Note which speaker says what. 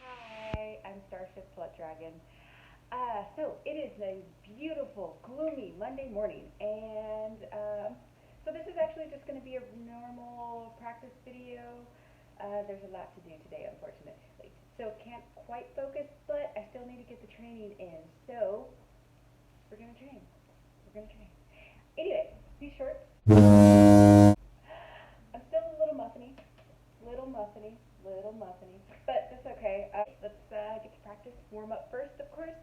Speaker 1: Hi, I'm Starship Slut Dragon. So it is a beautiful, gloomy Monday morning, and so this is actually just going to be a normal practice video. There's a lot to do today, unfortunately, so can't quite focus, but I still need to get the training in. So we're gonna train. We're gonna train. Anyway, these shorts. I'm still a little muffiny, but that's okay. Let's get to practice. Warm up first, of course,